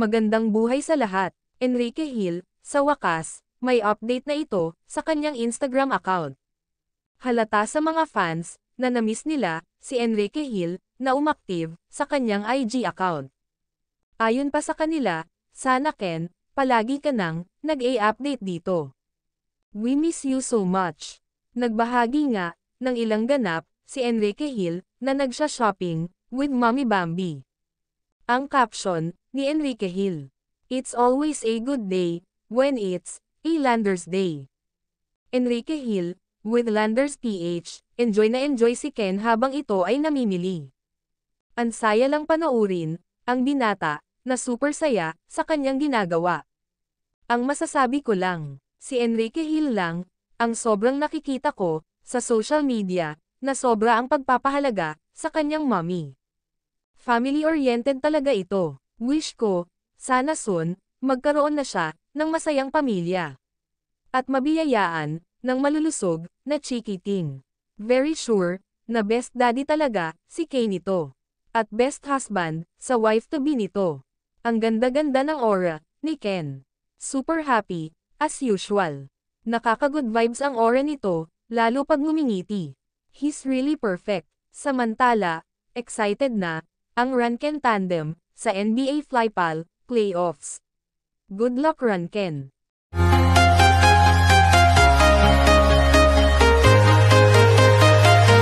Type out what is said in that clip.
Magandang buhay sa lahat. Enrique Hill, sa wakas, may update na ito sa kanyang Instagram account. Halata sa mga fans na namiss nila si Enrique Hill na umaktive sa kanyang IG account. Ayon pa sa kanila, sana Ken, palagi ka nang nag-a-update dito. We miss you so much. Nagbahagi nga ng ilang ganap si Enrique Hill na nagsha-shopping with Mommy Bambi. Ang caption ni Enrique Hill, "It's always a good day when it's a Landers Day." Enrique Hill, with Landers PH, enjoy na enjoy si Ken habang ito ay namimili. Ang saya lang panoorin ang binata na super saya sa kanyang ginagawa. Ang masasabi ko lang, si Enrique Hill lang ang sobrang nakikita ko sa social media na sobra ang pagpapahalaga sa kanyang mommy. Family-oriented talaga ito. Wish ko, sana soon, magkaroon na siya ng masayang pamilya. At mabiyayaan ng malulusog na chikiting. Very sure na best daddy talaga si Kay nito. At best husband sa wife-to-be nito. Ang ganda-ganda ng aura ni Ken. Super happy, as usual. Nakaka-good vibes ang aura nito, lalo pag ngumingiti. He's really perfect. Samantala, excited na ang Ranken tandem sa NBA Flypal playoffs. Good luck Ranken!